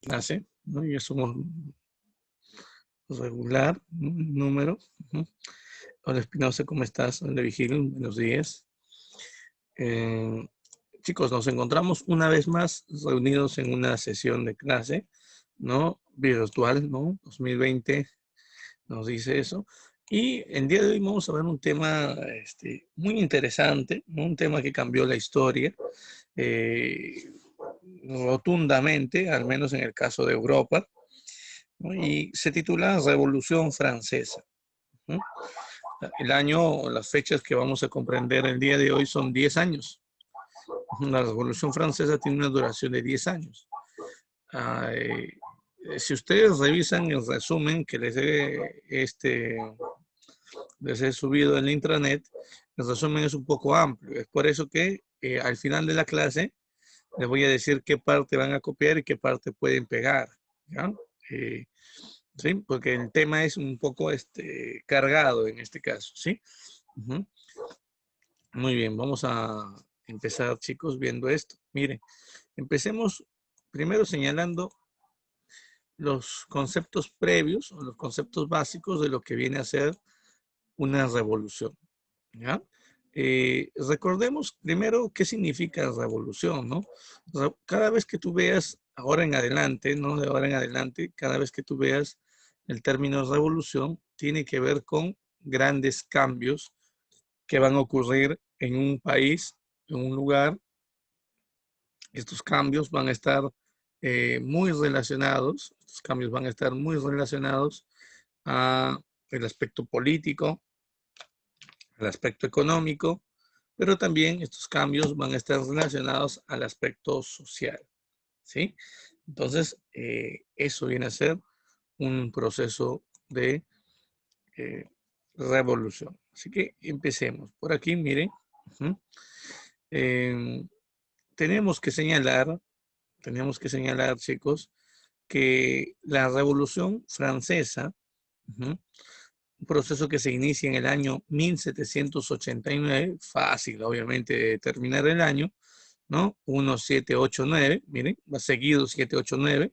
clase, ¿no? Ya somos regular, ¿no? Número. Ujú. Hola Espinosa, ¿cómo estás? Hola Vigil, buenos días. Eh, chicos, nos encontramos una vez más reunidos en una sesión de clase, ¿no? Virtual, ¿no? 2020 nos dice eso. Y el día de hoy vamos a ver un tema muy interesante, ¿no? Un tema que cambió la historia eh, rotundamente, al menos en el caso de Europa, ¿no? Y se titula Revolución Francesa, ¿no? El año, las fechas que vamos a comprender el día de hoy son 10 años. La Revolución Francesa tiene una duración de 10 años. Ah, si ustedes revisan el resumen que les he subido en la intranet, el resumen es un poco amplio. Es por eso que al final de la clase les voy a decir qué parte van a copiar y qué parte pueden pegar, ¿ya? Eh, ¿Sí? Porque el tema es un poco cargado en este caso, ¿sí? Ujú. Muy bien, vamos a empezar, chicos, viendo esto. Miren, empecemos primero señalando los conceptos previos o los conceptos básicos de lo que viene a ser una revolución, ¿ya? Recordemos primero qué significa revolución, ¿no? Cada vez que tú veas ahora en adelante, ¿no? De ahora en adelante, cada vez que tú veas el término revolución, tiene que ver con grandes cambios que van a ocurrir en un país, en un lugar. Estos cambios van a estar muy relacionados, estos cambios van a estar muy relacionados a el aspecto político, al aspecto económico, pero también estos cambios van a estar relacionados al aspecto social, ¿sí? Entonces, eso viene a ser un proceso de eh, revolución. Así que empecemos. Por aquí, miren, uh-huh. eh, tenemos que señalar, chicos, que la Revolución Francesa, uh-huh, un proceso que se inicia en el año 1789, fácil obviamente de determinar el año, ¿no? 1789, miren, va seguido 789.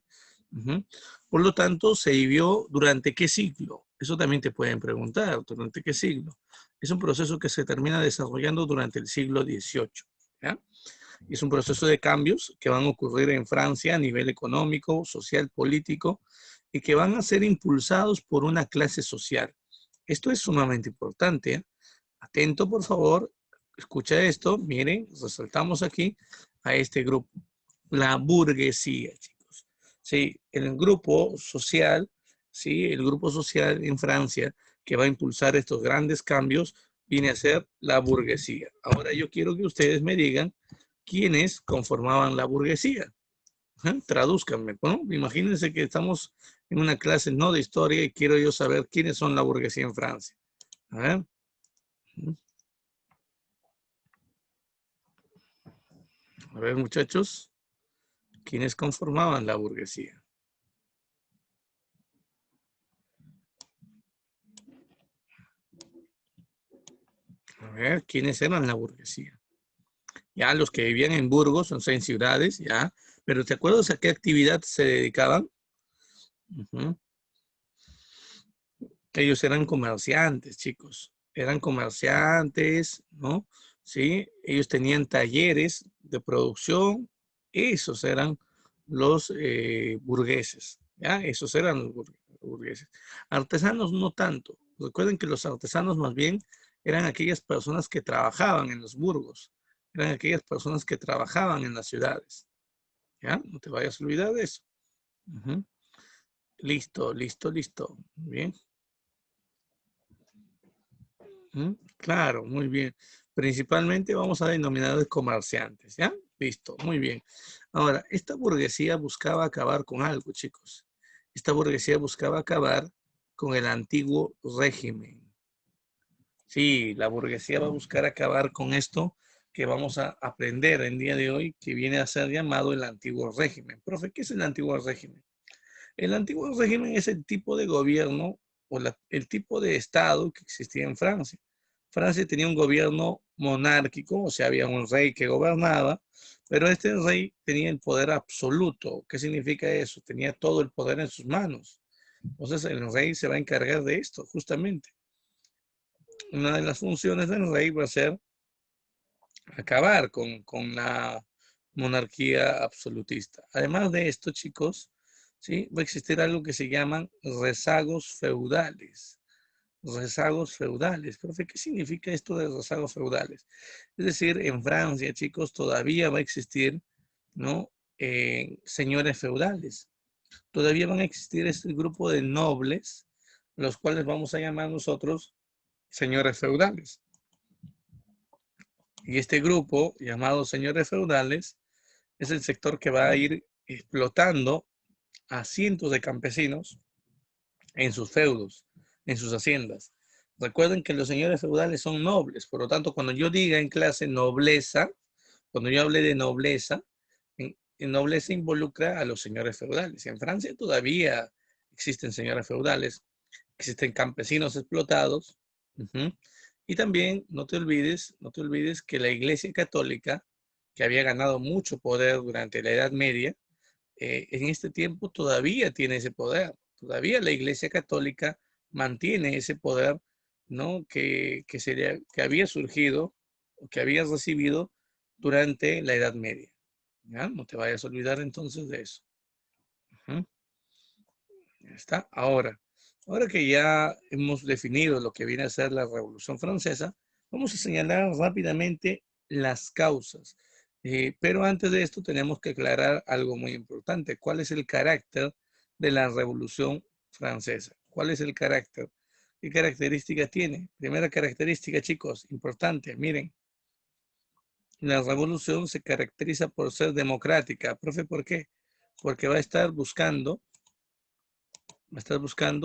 Uh-huh. Por lo tanto, se vivió durante qué siglo. Eso también te pueden preguntar, ¿durante qué siglo? Es un proceso que se termina desarrollando durante el siglo XVIII, ¿ya? Y es un proceso de cambios que van a ocurrir en Francia a nivel económico, social, político, y que van a ser impulsados por una clase social. Esto es sumamente importante, ¿eh? Atento, por favor, escucha esto, miren, resaltamos aquí a este grupo, la burguesía, chicos. Sí, el grupo social, sí, el grupo social en Francia que va a impulsar estos grandes cambios viene a ser la burguesía. Ahora yo quiero que ustedes me digan quiénes conformaban la burguesía. Tradúzcanme, ¿no? Imagínense que estamos en una clase no de historia y quiero yo saber quiénes son la burguesía en Francia. A ver. A ver, muchachos, ¿quiénes conformaban la burguesía? A ver, ¿quiénes eran la burguesía? Ya, los que vivían en Burgos, o sea, en ciudades, ya. Pero ¿te acuerdas a qué actividad se dedicaban? Ujú. Ellos eran comerciantes, chicos. Eran comerciantes, ¿no? Sí, ellos tenían talleres de producción. Esos eran los burgueses, ¿ya? Esos eran los burgueses. Artesanos no tanto. Recuerden que los artesanos más bien eran aquellas personas que trabajaban en los burgos. Eran aquellas personas que trabajaban en las ciudades, ¿ya? No te vayas a olvidar de eso. Ujú. Listo, listo, listo. Bien. Claro, muy bien. Principalmente vamos a denominar de comerciantes, ¿ya? Listo, muy bien. Ahora, esta burguesía buscaba acabar con algo, chicos. Esta burguesía buscaba acabar con el antiguo régimen. Sí, la burguesía va a buscar acabar con esto que vamos a aprender el día de hoy, que viene a ser llamado el antiguo régimen. Profe, ¿qué es el antiguo régimen? El antiguo régimen es el tipo de gobierno o el tipo de Estado que existía en Francia. Francia tenía un gobierno monárquico, o sea, había un rey que gobernaba, pero este rey tenía el poder absoluto. ¿Qué significa eso? Tenía todo el poder en sus manos. Entonces el rey se va a encargar de esto, justamente. Una de las funciones del rey va a ser acabar con la monarquía absolutista. Además de esto, chicos, ¿sí? Va a existir algo que se llaman rezagos feudales. Rezagos feudales. Profe, ¿qué significa esto de rezagos feudales? Es decir, en Francia, chicos, todavía va a existir, ¿no? Señores feudales. Todavía van a existir este grupo de nobles, los cuales vamos a llamar nosotros señores feudales. Y este grupo, llamado señores feudales, es el sector que va a ir explotando a cientos de campesinos en sus feudos, en sus haciendas. Recuerden que los señores feudales son nobles, por lo tanto, cuando yo diga en clase nobleza, cuando yo hable de nobleza, en nobleza involucra a los señores feudales. En Francia todavía existen señores feudales, existen campesinos explotados. Y también no te olvides que la Iglesia Católica, que había ganado mucho poder durante la Edad Media, en este tiempo todavía tiene ese poder. Todavía la Iglesia Católica mantiene ese poder, ¿no? Que había surgido o que había recibido durante la Edad Media. ¿Ya? No te vayas a olvidar entonces de eso. Ya está. Ahora que ya hemos definido lo que viene a ser la Revolución Francesa, vamos a señalar rápidamente las causas. Pero antes de esto tenemos que aclarar algo muy importante. ¿Cuál es el carácter de la Revolución Francesa? ¿Cuál es el carácter? ¿Qué características tiene? Primera característica, chicos, importante, miren. La revolución se caracteriza por ser democrática. Profe, ¿por qué? Porque va a estar buscando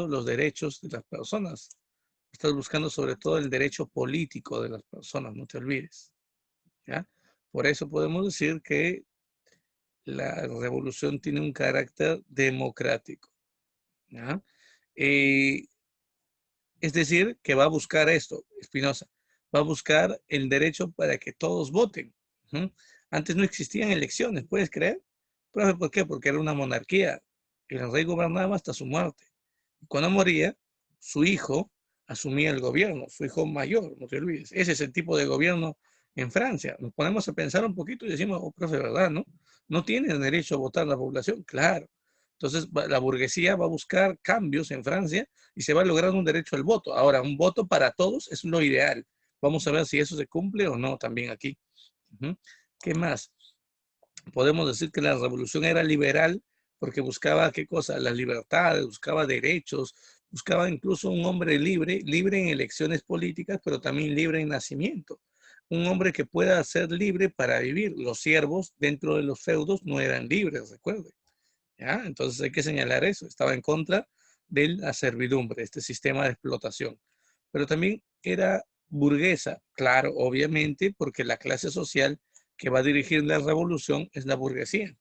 los derechos de las personas. Estás buscando sobre todo el derecho político de las personas, no te olvides. ¿Ya? Por eso podemos decir que la revolución tiene un carácter democrático. ¿Ya? Eh, es decir, que va a buscar esto, Espinosa, va a buscar el derecho para que todos voten. Antes no existían elecciones, ¿puedes creer? ¿Profe, por qué? Porque era una monarquía. El rey gobernaba hasta su muerte. Cuando moría, su hijo asumía el gobierno, su hijo mayor, no te olvides. Ese es el tipo de gobierno en Francia. Nos ponemos a pensar un poquito y decimos, oh, profe, ¿verdad? ¿No? ¿No tiene derecho a votar la población? Claro. Entonces, la burguesía va a buscar cambios en Francia y se va a lograr un derecho al voto. Ahora, un voto para todos es lo ideal. Vamos a ver si eso se cumple o no también aquí. ¿Qué más? Podemos decir que la revolución era liberal porque buscaba qué cosa, las libertades, buscaba derechos, buscaba incluso un hombre libre, libre en elecciones políticas, pero también libre en nacimiento. Un hombre que pueda ser libre para vivir. Los siervos dentro de los feudos no eran libres, recuerden. ¿Ya? Entonces hay que señalar eso. Estaba en contra de la servidumbre, este sistema de explotación. Pero también era burguesa, claro, obviamente, porque la clase social que va a dirigir la revolución es la burguesía.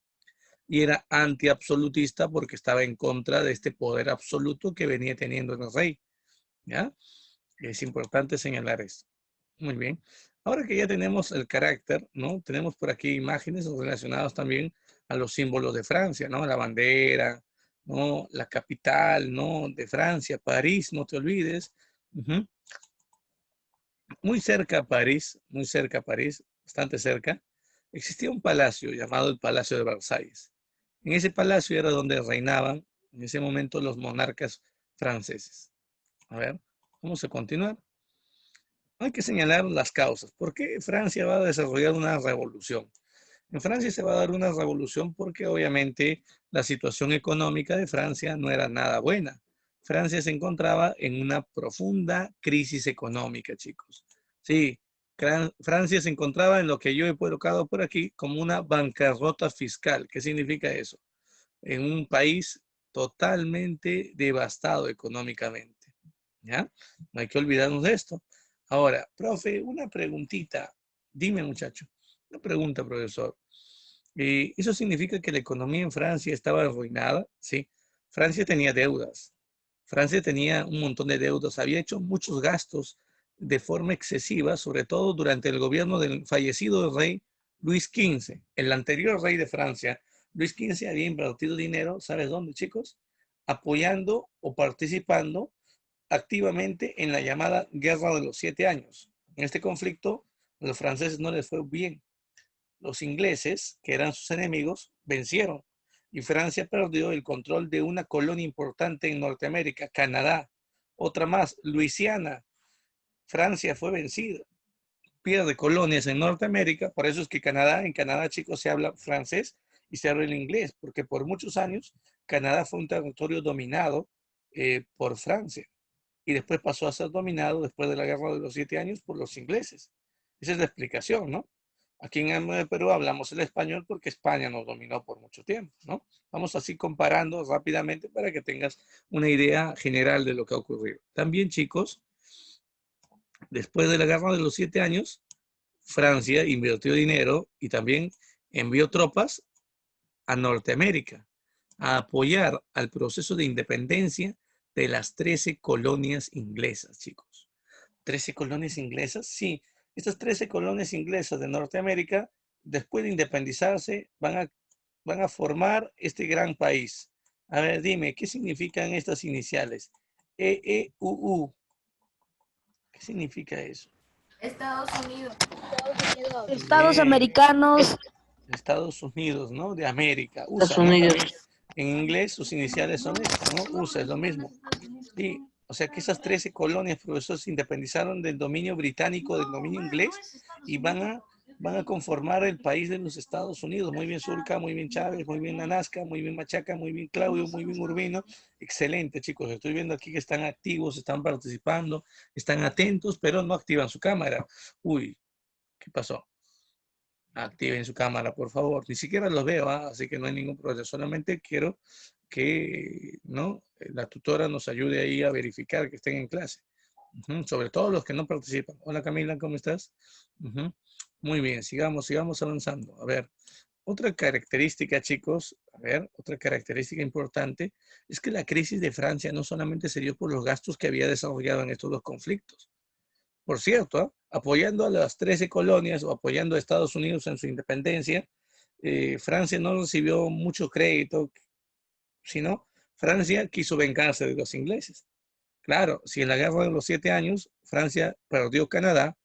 Y era antiabsolutista porque estaba en contra de este poder absoluto que venía teniendo el rey. ¿Ya? Es importante señalar esto. Muy bien. Ahora que ya tenemos el carácter, ¿no? Tenemos por aquí imágenes relacionadas también a los símbolos de Francia, ¿no? La bandera, ¿no? La capital, ¿no? De Francia, París, no te olvides. Muy cerca a París, bastante cerca, existía un palacio llamado el Palacio de Versalles. En ese palacio era donde reinaban en ese momento los monarcas franceses. A ver, vamos a continuar. Hay que señalar las causas. ¿Por qué Francia va a desarrollar una revolución? En Francia se va a dar una revolución porque obviamente la situación económica de Francia no era nada buena. Francia se encontraba en una profunda crisis económica, chicos. Sí, Francia se encontraba en lo que yo he colocado por aquí como una bancarrota fiscal. ¿Qué significa eso? En un país totalmente devastado económicamente. ¿Ya? No hay que olvidarnos de esto. Ahora, profe, una preguntita. Dime, muchacho. Una pregunta, profesor. ¿Eso significa que la economía en Francia estaba arruinada? Sí. Francia tenía deudas. Francia tenía un montón de deudas. Había hecho muchos gastos de forma excesiva, sobre todo durante el gobierno del fallecido rey Luis XV. El anterior rey de Francia, Luis XV, había invertido dinero, ¿sabes dónde, chicos? Apoyando o participando activamente en la llamada Guerra de los 7 Años. En este conflicto, a los franceses no les fue bien. Los ingleses, que eran sus enemigos, vencieron y Francia perdió el control de una colonia importante en Norteamérica, Canadá. Otra más, Luisiana. Francia fue vencida, pierde colonias en Norteamérica, por eso es que en Canadá, chicos, se habla francés y se habla el inglés, porque por muchos años Canadá fue un territorio dominado por Francia y después pasó a ser dominado después de la Guerra de los 7 Años por los ingleses. Esa es la explicación, ¿no? Aquí en el Perú hablamos el español porque España nos dominó por mucho tiempo, ¿no? Vamos así comparando rápidamente para que tengas una idea general de lo que ha ocurrido. También, chicos, después de la Guerra de los 7 Años, Francia invirtió dinero y también envió tropas a Norteamérica a apoyar al proceso de independencia de las 13 colonias inglesas, chicos. 13 colonias inglesas, sí. Estas 13 colonias inglesas de Norteamérica, después de independizarse, van a formar este gran país. A ver, dime, ¿qué significan estas iniciales? EEUU. ¿Qué significa eso? Estados Unidos. Estados Bien. americanos. Estados Unidos, ¿no? De América. Estados USA, ¿no? Unidos. También en inglés sus iniciales son estas, ¿no? USA es lo mismo. Sí, o sea que esas 13 colonias, profesor, se independizaron del dominio británico, del dominio inglés, y van a conformar el país de los Estados Unidos. Muy bien Zulca, muy bien Chávez, muy bien Nanasca, muy bien Machaca, muy bien Claudio, muy bien Urbino. Excelente, chicos. Estoy viendo aquí que están activos, están participando, están atentos, pero no activan su cámara. Uy, ¿qué pasó? Activen su cámara, por favor. Ni siquiera los veo, ¿ah? Así que no hay ningún problema. Solamente quiero que, ¿no?, la tutora nos ayude ahí a verificar que estén en clase. Sobre todo los que no participan. Hola Camila, ¿cómo estás? Muy bien, sigamos avanzando. A ver, otra característica, chicos, otra característica importante es que la crisis de Francia no solamente se dio por los gastos que había desarrollado en estos dos conflictos. Por cierto, apoyando a las 13 colonias o apoyando a Estados Unidos en su independencia, Francia no recibió mucho crédito, sino Francia quiso vengarse de los ingleses. Claro, si en la guerra de los 7 Años Francia perdió Canadá,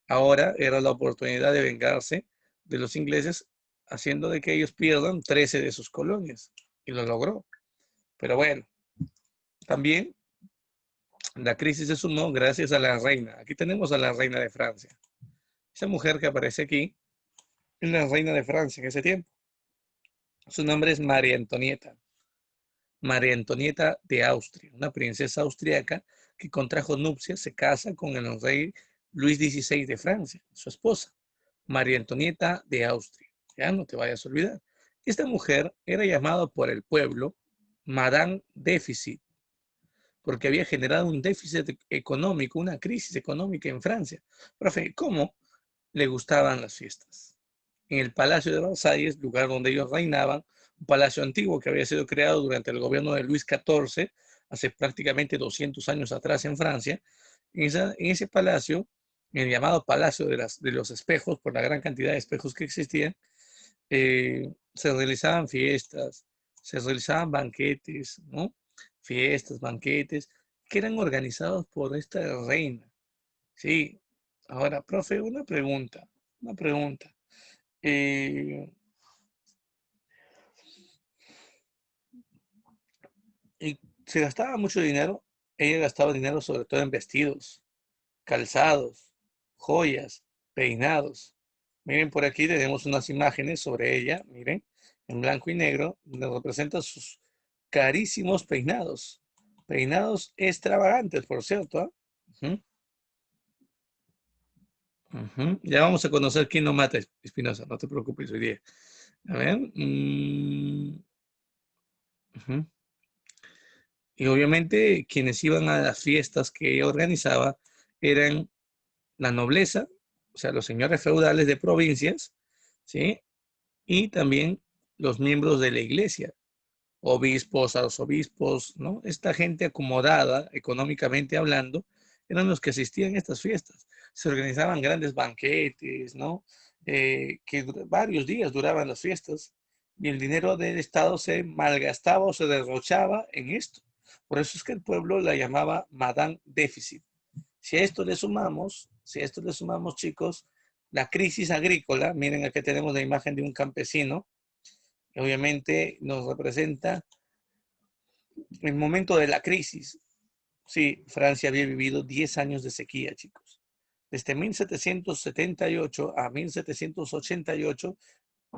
ahora era la oportunidad de vengarse de los ingleses, haciendo de que ellos pierdan 13 de sus colonias. Y lo logró. Pero bueno, también la crisis se sumó gracias a la reina. Aquí tenemos a la reina de Francia. Esa mujer que aparece aquí es la reina de Francia en ese tiempo. Su nombre es María Antonieta. María Antonieta de Austria, una princesa austriaca que contrajo nupcias, se casa con el rey Luis XVI de Francia, su esposa, María Antonieta de Austria. Ya no te vayas a olvidar. Esta mujer era llamada por el pueblo Madame Déficit, porque había generado un déficit económico, una crisis económica en Francia. Profe, ¿cómo le gustaban las fiestas? En el Palacio de Versalles, lugar donde ellos reinaban, un palacio antiguo que había sido creado durante el gobierno de Luis XIV, hace prácticamente 200 años atrás en Francia. En ese palacio, en el llamado Palacio de los Espejos, por la gran cantidad de espejos que existían, se realizaban fiestas, se realizaban banquetes, ¿no? Fiestas, banquetes, que eran organizados por esta reina. Sí. Ahora, profe, una pregunta. Eh, y se gastaba mucho dinero. Ella gastaba dinero sobre todo en vestidos, calzados, joyas, peinados. Miren, por aquí tenemos unas imágenes sobre ella, miren, en blanco y negro, donde representa sus carísimos peinados. Peinados extravagantes, por cierto. ¿Ah? Ujú, ujú. Ya vamos a conocer quién no mata, Espinosa, no te preocupes hoy día. A ver. Ujú. Y obviamente quienes iban a las fiestas que ella organizaba eran la nobleza, o sea, los señores feudales de provincias, ¿sí? Y también los miembros de la iglesia, obispos, arzobispos, ¿no? Esta gente acomodada económicamente hablando, eran los que asistían a estas fiestas. Se organizaban grandes banquetes, ¿no? Varios días duraban las fiestas y el dinero del Estado se malgastaba o se derrochaba en esto. Por eso es que el pueblo la llamaba Madame Déficit. Si a esto le sumamos, chicos, la crisis agrícola, miren aquí tenemos la imagen de un campesino, que obviamente nos representa el momento de la crisis. Sí, Francia había vivido 10 años de sequía, chicos. Desde 1778 a 1788,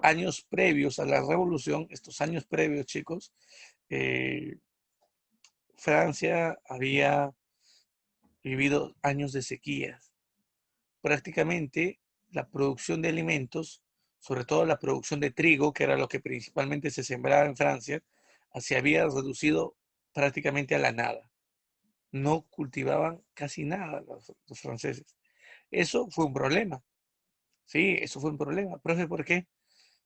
años previos a la revolución, estos años previos, chicos, eh, Francia había vivido años de sequía. Prácticamente la producción de alimentos, sobre todo la producción de trigo, que era lo que principalmente se sembraba en Francia, se había reducido prácticamente a la nada. No cultivaban casi nada los franceses. Eso fue un problema. Sí, eso fue un problema. Profe, ¿por qué?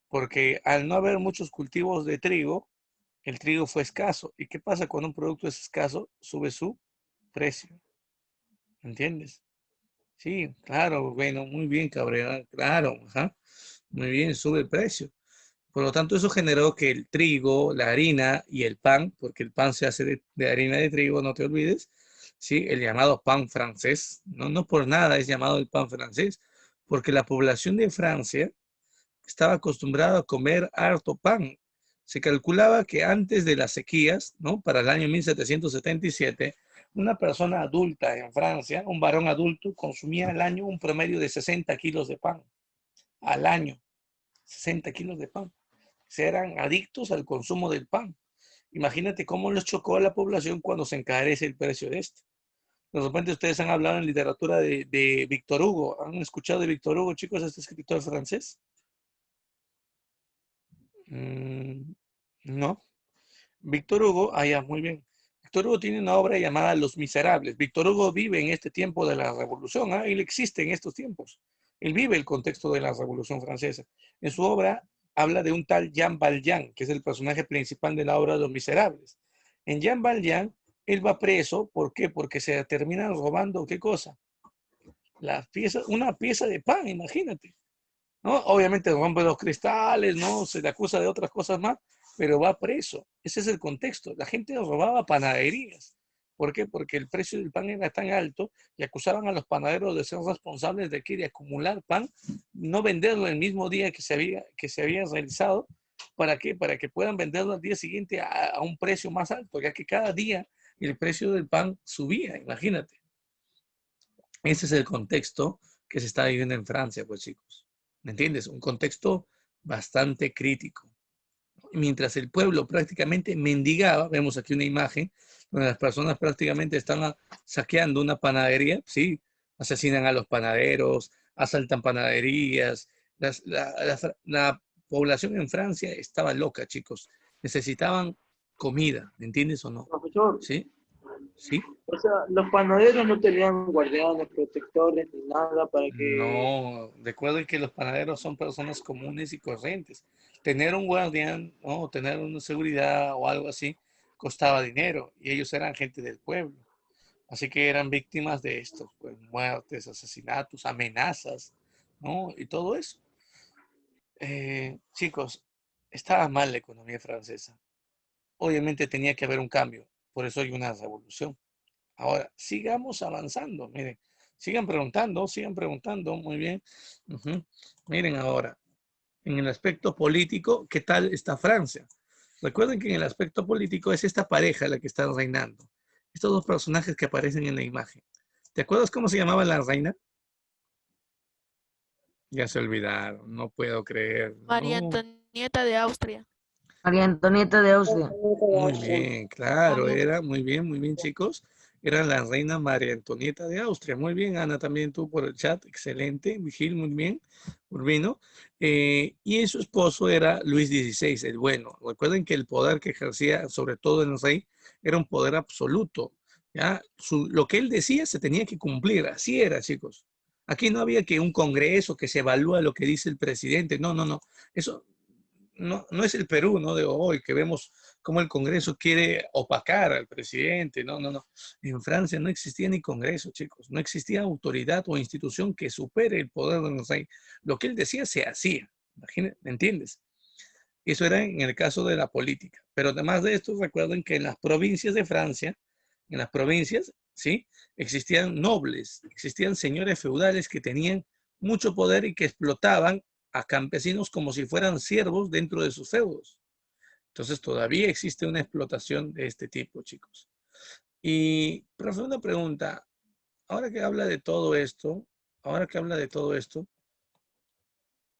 Porque al no haber muchos cultivos de trigo, el trigo fue escaso. ¿Y qué pasa cuando un producto es escaso? Sube su precio. ¿Entiendes? Sí, claro, bueno, muy bien, Cabrera, claro, ajá, muy bien, sube el precio. Por lo tanto, eso generó que el trigo, la harina y el pan, porque el pan se hace de harina de trigo, no te olvides, sí, el llamado pan francés, no por nada es llamado el pan francés, porque la población de Francia estaba acostumbrada a comer harto pan. Se calculaba que antes de las sequías, ¿no? Para el año 1777, una persona adulta en Francia, un varón adulto, consumía al año un promedio de 60 kilos de pan. Al año, 60 kilos de pan. Se eran adictos al consumo del pan. Imagínate cómo les chocó a la población cuando se encarece el precio de este. De repente ustedes han hablado en literatura de Víctor Hugo. ¿Han escuchado de Víctor Hugo, chicos, este escritor francés? No. Víctor Hugo, ya, muy bien. Víctor Hugo tiene una obra llamada Los Miserables. Víctor Hugo vive en este tiempo de la Revolución, él existe en estos tiempos. Él vive el contexto de la Revolución Francesa. En su obra habla de un tal Jean Valjean, que es el personaje principal de la obra Los Miserables. En Jean Valjean, él va preso, ¿por qué? Porque se terminan robando, ¿qué cosa? Una pieza de pan, imagínate. ¿No? Obviamente rompe los cristales, ¿no? Se le acusa de otras cosas más, pero va preso. Ese es el contexto. La gente robaba panaderías. ¿Por qué? Porque el precio del pan era tan alto y acusaban a los panaderos de ser responsables de, de acumular pan, no venderlo el mismo día que se había realizado. ¿Para qué? Para que puedan venderlo al día siguiente a un precio más alto, ya que cada día el precio del pan subía, imagínate. Ese es el contexto que se está viviendo en Francia, pues chicos. ¿Me entiendes? Un contexto bastante crítico. Mientras el pueblo prácticamente mendigaba, vemos aquí una imagen donde las personas prácticamente están saqueando una panadería, ¿sí? Asesinan a los panaderos, asaltan panaderías. La población en Francia estaba loca, chicos. Necesitaban comida, ¿me entiendes o no? Profesor, ¿Sí? ¿Sí? o sea, los panaderos no tenían guardianes, protectores ni nada para que... No, recuerden que los panaderos son personas comunes y corrientes. Tener un guardián, ¿no? Tener una seguridad o algo así costaba dinero y ellos eran gente del pueblo. Así que eran víctimas de esto, pues, muertes, asesinatos, amenazas, ¿no? Y todo eso. Chicos, estaba mal la economía francesa. Obviamente tenía que haber un cambio, por eso hay una revolución. Ahora, sigamos avanzando. Miren, sigan preguntando. Muy bien. Ujú. Miren ahora, en el aspecto político, ¿qué tal está Francia? Recuerden que en el aspecto político es esta pareja la que está reinando. Estos dos personajes que aparecen en la imagen. ¿Te acuerdas cómo se llamaba la reina? Ya se olvidaron, no puedo creer. María No. Antonieta de Austria. María Antonieta de Austria. Muy bien, claro, Obvio. era muy bien, chicos. Era la reina María Antonieta de Austria. Muy bien, Ana, también tú por el chat. Excelente, Vigil, muy bien. Urbino. Y su esposo era Luis XVI, el bueno. Recuerden que el poder que ejercía, sobre todo el rey, era un poder absoluto. ¿Ya? Lo que él decía se tenía que cumplir. Así era, chicos. Aquí no había que un congreso que se evalúa lo que dice el presidente. No. Eso no es el Perú, ¿no? De hoy que vemos cómo el Congreso quiere opacar al presidente. No, no, no. En Francia no existía ni Congreso, chicos. No existía autoridad o institución que supere el poder del rey. Lo que él decía se hacía. Imagínate, ¿me entiendes? Eso era en el caso de la política. Pero además de esto, recuerden que en las provincias de Francia, en las provincias, ¿sí? Existían nobles, existían señores feudales que tenían mucho poder y que explotaban a campesinos como si fueran siervos dentro de sus feudos. Entonces todavía existe una explotación de este tipo, chicos. Y, profe, una pregunta. Ahora que habla de todo esto, ahora que habla de todo esto,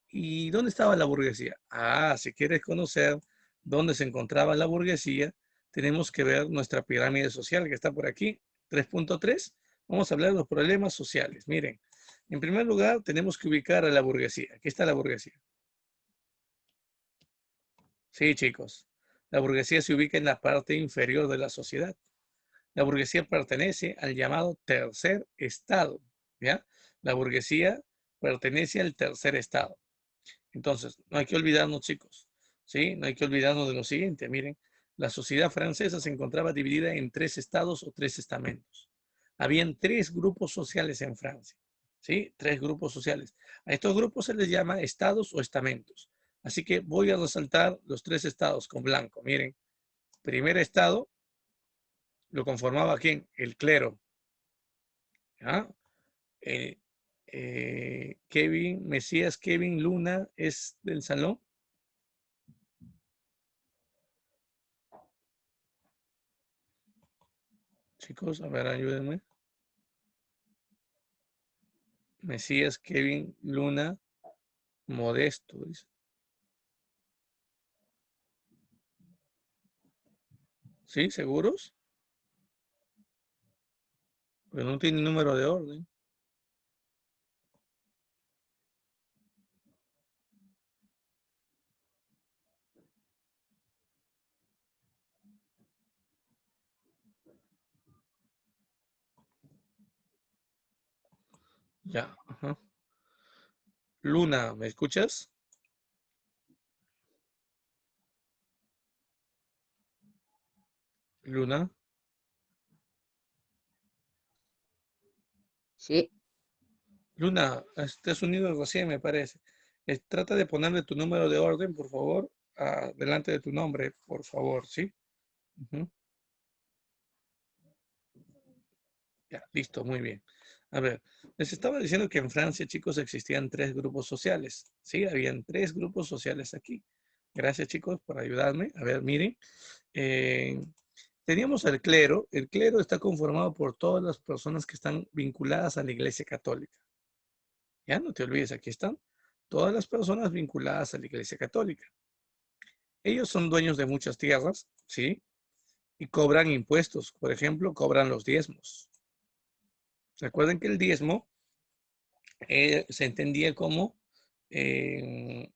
¿y dónde estaba la burguesía? Ah, si quieres conocer dónde se encontraba la burguesía, tenemos que ver nuestra pirámide social que está por aquí, 3.3. Vamos a hablar de los problemas sociales. Miren, en primer lugar tenemos que ubicar a la burguesía. Aquí está la burguesía. Sí, chicos. La burguesía se ubica en la parte inferior de la sociedad. La burguesía pertenece al llamado tercer estado, ¿ya? La burguesía pertenece al tercer estado. Entonces, no hay que olvidarnos, chicos, ¿sí? No hay que olvidarnos de lo siguiente. Miren, la sociedad francesa se encontraba dividida en 3 estados o 3 estamentos. Habían 3 grupos sociales en Francia, ¿sí? 3 grupos sociales. A estos grupos se les llama estados o estamentos. Así que voy a resaltar los 3 estados con blanco. Miren, primer estado lo conformaba ¿quién? El clero. ¿Ya? Kevin, Mesías Kevin Luna es del salón. Chicos, a ver, ayúdenme. Mesías Kevin Luna Modesto, dice. ¿Sí? ¿Seguros? Pero no tiene número de orden. Ya, ajá. Luna, ¿me escuchas? Luna. Sí. Luna, te has unido recién, me parece. Trata de ponerle tu número de orden, por favor, delante de tu nombre, por favor, ¿sí? Ujú. Ya, listo, muy bien. A ver, les estaba diciendo que en Francia, chicos, existían 3 grupos sociales. Sí, habían 3 grupos sociales aquí. Gracias, chicos, por ayudarme. A ver, miren. eh, Teníamos el clero. El clero está conformado por todas las personas que están vinculadas a la Iglesia Católica. Ya no te olvides, aquí están todas las personas vinculadas a la Iglesia Católica. Ellos son dueños de muchas tierras, ¿sí? Y cobran impuestos. Por ejemplo, cobran los diezmos. Recuerden que el diezmo se entendía como eh,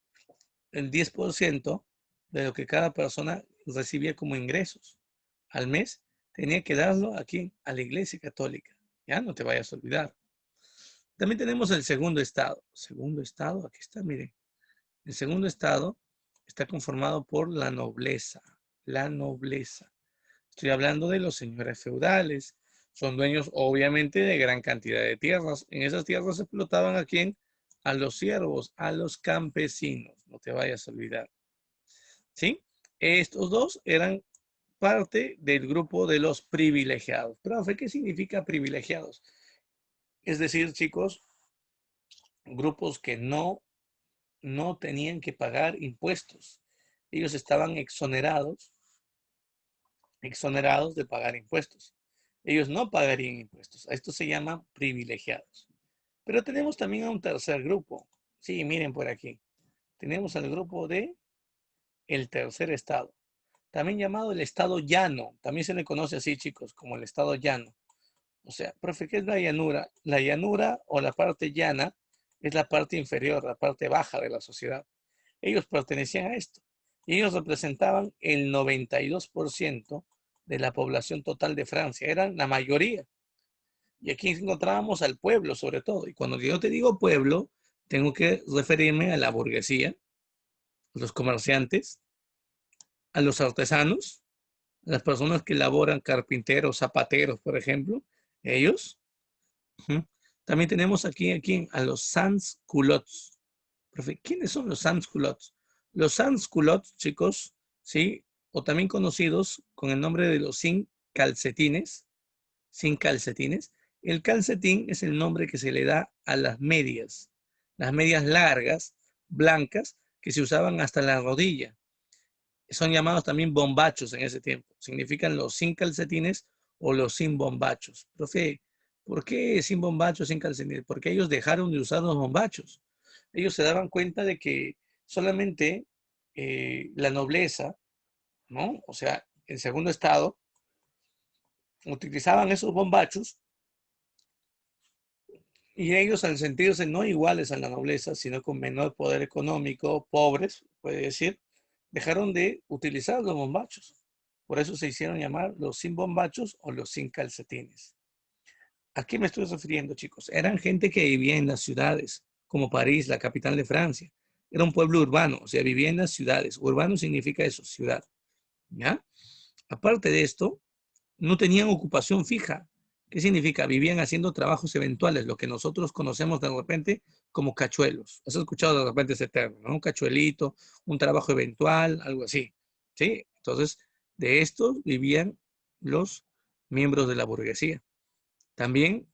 el 10% de lo que cada persona recibía como ingresos al mes, tenía que darlo aquí a la Iglesia Católica. Ya no te vayas a olvidar. También tenemos el segundo estado. Segundo estado, aquí está, miren. El segundo estado está conformado por la nobleza. La nobleza. Estoy hablando de los señores feudales. Son dueños, obviamente, de gran cantidad de tierras. En esas tierras se explotaban a quién? A los siervos, a los campesinos. No te vayas a olvidar. ¿Sí? Estos dos eran parte del grupo de los privilegiados. Profe, ¿qué significa privilegiados? Es decir, chicos, grupos que no tenían que pagar impuestos. Ellos estaban exonerados de pagar impuestos. Ellos no pagarían impuestos. A esto se llama privilegiados. Pero tenemos también a un tercer grupo. Sí, miren por aquí. Tenemos al grupo de el tercer estado, también llamado el estado llano. También se le conoce así, chicos, como el estado llano. O sea, profe, ¿qué es la llanura? La llanura o la parte llana es la parte inferior, la parte baja de la sociedad. Ellos pertenecían a esto. Y ellos representaban el 92% de la población total de Francia. Eran la mayoría. Y aquí encontrábamos al pueblo, sobre todo. Y cuando yo te digo pueblo, tengo que referirme a la burguesía, los comerciantes, a los artesanos, a las personas que laboran, carpinteros, zapateros, por ejemplo, ellos. Ujú. También tenemos aquí a los sans-culottes. Profe, ¿quiénes son los sans-culottes? Los sans-culottes, chicos, ¿sí? O también conocidos con el nombre de los sin calcetines. Sin calcetines. El calcetín es el nombre que se le da a las medias largas, blancas, que se usaban hasta la rodilla. Son llamados también bombachos en ese tiempo. Significan los sin calcetines o los sin bombachos. Profe, ¿por qué sin bombachos, sin calcetines? Porque ellos dejaron de usar los bombachos. Ellos se daban cuenta de que solamente la nobleza, ¿no? O sea, el segundo estado, utilizaban esos bombachos y ellos, al sentirse no iguales a la nobleza, sino con menor poder económico, pobres, puede decir, dejaron de utilizar los bombachos. Por eso se hicieron llamar los sin bombachos o los sin calcetines. ¿A qué me estoy refiriendo, chicos? Eran gente que vivía en las ciudades, como París, la capital de Francia. Era un pueblo urbano, o sea, vivía en las ciudades. Urbano significa eso, ciudad. ¿Ya? Aparte de esto, no tenían ocupación fija. ¿Qué significa? Vivían haciendo trabajos eventuales, lo que nosotros conocemos de repente como cachuelos. ¿Has escuchado de repente ese término, ¿no? Un cachuelito, un trabajo eventual, algo así. ¿Sí? Entonces, de esto vivían los miembros de la burguesía. También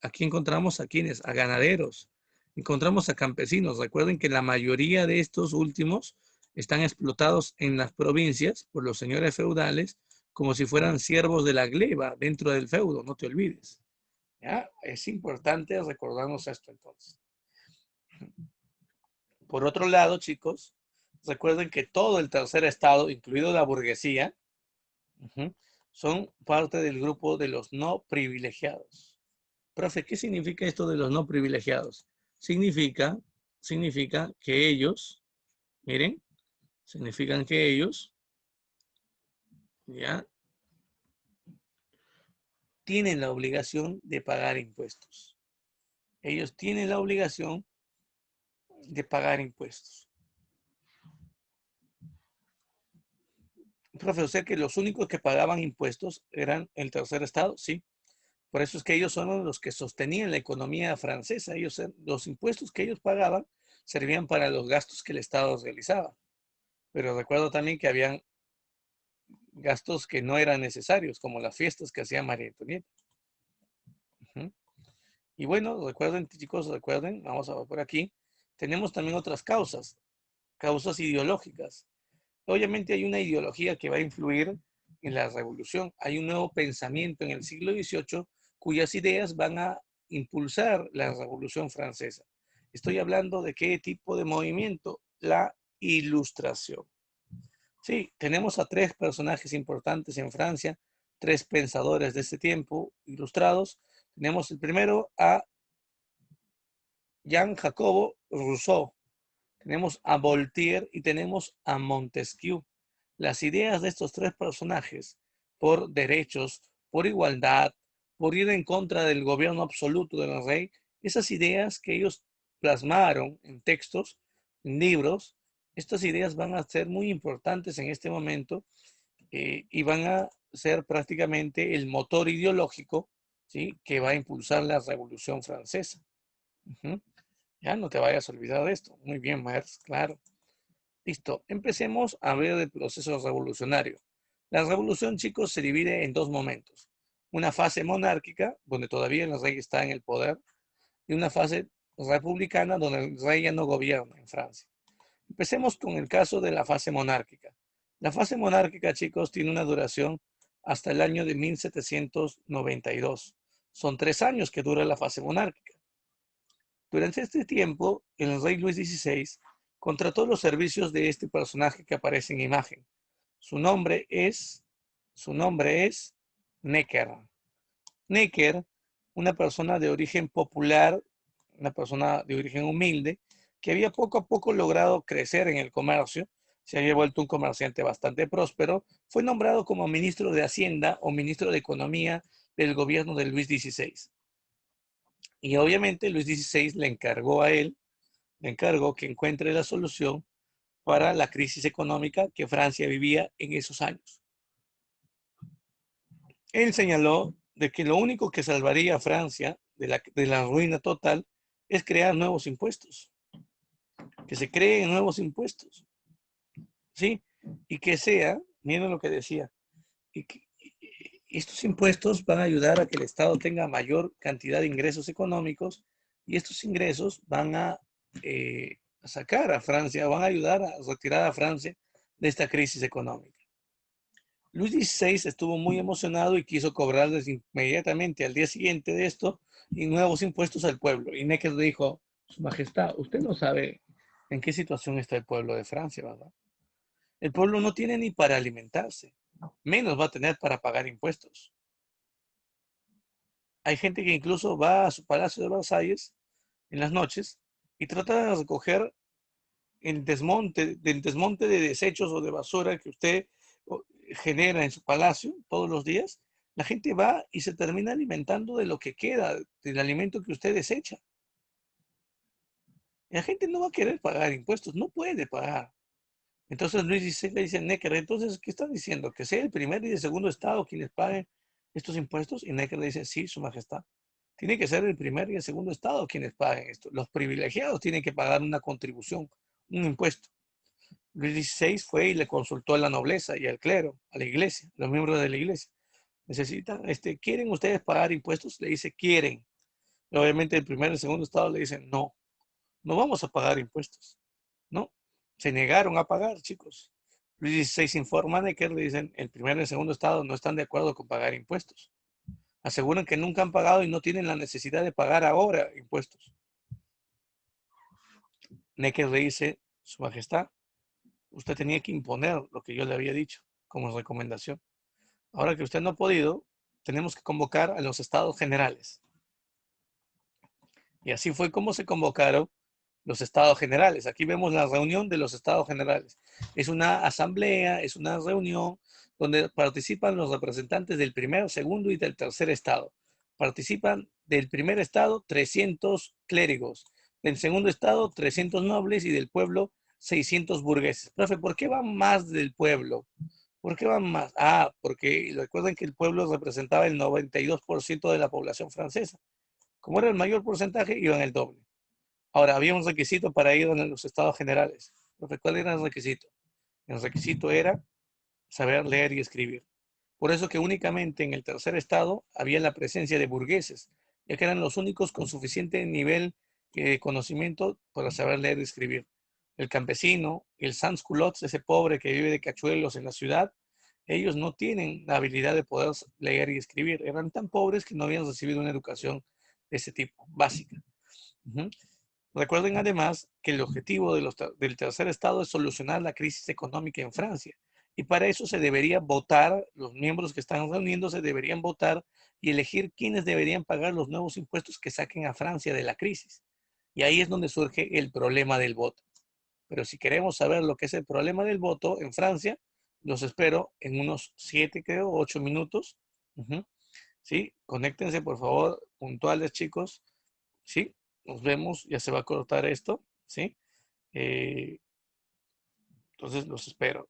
aquí encontramos a quienes, a ganaderos, encontramos a campesinos. Recuerden que la mayoría de estos últimos están explotados en las provincias por los señores feudales como si fueran siervos de la gleba dentro del feudo, no te olvides. ¿Ya? Es importante recordarnos esto entonces. Por otro lado, chicos, recuerden que todo el tercer estado, incluido la burguesía, son parte del grupo de los no privilegiados. Profe, ¿qué significa esto de los no privilegiados? Significa que ellos, miren, significan que ellos, ya, tienen la obligación de pagar impuestos. Ellos tienen la obligación de pagar impuestos. Profe, o sea que los únicos que pagaban impuestos eran el tercer estado, sí. Por eso es que ellos son los que sostenían la economía francesa. Los impuestos que ellos pagaban servían para los gastos que el Estado realizaba. Pero recuerdo también que habían gastos que no eran necesarios, como las fiestas que hacía María Antonieta. Y bueno, recuerden, chicos, recuerden, vamos a ver por aquí, tenemos también otras causas ideológicas. Obviamente hay una ideología que va a influir en la revolución. Hay un nuevo pensamiento en el siglo XVIII cuyas ideas van a impulsar la Revolución Francesa. Estoy hablando de qué tipo de movimiento, la Ilustración. Sí, tenemos a tres personajes importantes en Francia, tres pensadores de este tiempo ilustrados. Tenemos el primero a Jean Jacobo Rousseau, tenemos a Voltaire y tenemos a Montesquieu. Las ideas de estos tres personajes por derechos, por igualdad, por ir en contra del gobierno absoluto del rey, esas ideas que ellos plasmaron en textos, en libros, estas ideas van a ser muy importantes en este momento y van a ser prácticamente el motor ideológico, ¿sí?, que va a impulsar la Revolución Francesa. Ya no te vayas a olvidar de esto. Muy bien, Mers, claro. Listo, empecemos a ver el proceso revolucionario. La revolución, chicos, se divide en dos momentos. Una fase monárquica, donde todavía el rey está en el poder, y una fase republicana, donde el rey ya no gobierna en Francia. Empecemos con el caso de la fase monárquica. La fase monárquica, chicos, tiene una duración hasta el año de 1792. Son 3 años que dura la fase monárquica. Durante este tiempo, el rey Luis XVI contrató los servicios de este personaje que aparece en imagen. Su nombre es Necker. Necker, una persona de origen popular, una persona de origen humilde, que había poco a poco logrado crecer en el comercio, se había vuelto un comerciante bastante próspero, fue nombrado como ministro de Hacienda o ministro de Economía del gobierno de Luis XVI. Y obviamente Luis XVI le encargó que encuentre la solución para la crisis económica que Francia vivía en esos años. Él señaló de que lo único que salvaría a Francia de la ruina total es crear nuevos impuestos, que se creen nuevos impuestos, ¿sí? Y que sea, miren lo que decía, y que estos impuestos van a ayudar a que el Estado tenga mayor cantidad de ingresos económicos y estos ingresos van a sacar a Francia, van a ayudar a retirar a Francia de esta crisis económica. Luis XVI estuvo muy emocionado y quiso cobrarles inmediatamente al día siguiente de esto y nuevos impuestos al pueblo. Y Necker dijo, Su Majestad, usted no sabe en qué situación está el pueblo de Francia, ¿verdad? El pueblo no tiene ni para alimentarse, menos va a tener para pagar impuestos. Hay gente que incluso va a su palacio de Versalles en las noches y trata de recoger el desmonte de desechos o de basura que usted genera en su palacio todos los días. La gente va y se termina alimentando de lo que queda, del alimento que usted desecha. Y la gente no va a querer pagar impuestos, no puede pagar. Entonces Luis XVI le dice a Necker, entonces, ¿qué está diciendo? ¿Que sea el primer y el segundo estado quienes paguen estos impuestos? Y Necker le dice, sí, Su Majestad. Tiene que ser el primer y el segundo estado quienes paguen esto. Los privilegiados tienen que pagar una contribución, un impuesto. Luis XVI fue y le consultó a la nobleza y al clero, a la iglesia, a los miembros de la iglesia. Necesitan, ¿quieren ustedes pagar impuestos? Le dice, quieren. Y obviamente el primer y el segundo estado le dicen, no, no vamos a pagar impuestos. ¿No? Se negaron a pagar, chicos. Luis XVI informa de que le dicen, el primer y el segundo estado no están de acuerdo con pagar impuestos. Aseguran que nunca han pagado y no tienen la necesidad de pagar ahora impuestos. Necker le dice, Su Majestad, usted tenía que imponer lo que yo le había dicho como recomendación. Ahora que usted no ha podido, tenemos que convocar a los estados generales. Y así fue como se convocaron los estados generales. Aquí vemos la reunión de los estados generales. Es una asamblea, es una reunión donde participan los representantes del primer, segundo y del tercer estado. Participan del primer estado 300 clérigos, del segundo estado 300 nobles y del pueblo 600 burgueses. Profe, ¿por qué van más del pueblo? ¿Por qué van más? Ah, porque recuerden que el pueblo representaba el 92% de la población francesa. Como era el mayor porcentaje, iban el doble. Ahora, había un requisito para ir a los estados generales. ¿Cuál era el requisito? El requisito era saber leer y escribir. Por eso que únicamente en el tercer estado había la presencia de burgueses, ya que eran los únicos con suficiente nivel de conocimiento para saber leer y escribir. El campesino, el sans culottes, ese pobre que vive de cachuelos en la ciudad, ellos no tienen la habilidad de poder leer y escribir. Eran tan pobres que no habían recibido una educación de ese tipo, básica. Recuerden además que el objetivo del tercer estado es solucionar la crisis económica en Francia. Y para eso se debería votar, los miembros que están reuniéndose deberían votar y elegir quiénes deberían pagar los nuevos impuestos que saquen a Francia de la crisis. Y ahí es donde surge el problema del voto. Pero si queremos saber lo que es el problema del voto en Francia, los espero en unos 7, creo, 8 minutos. ¿Sí? Conéctense, por favor, puntuales, chicos. ¿Sí? Nos vemos, ya se va a cortar esto. ¿Sí? Entonces los espero.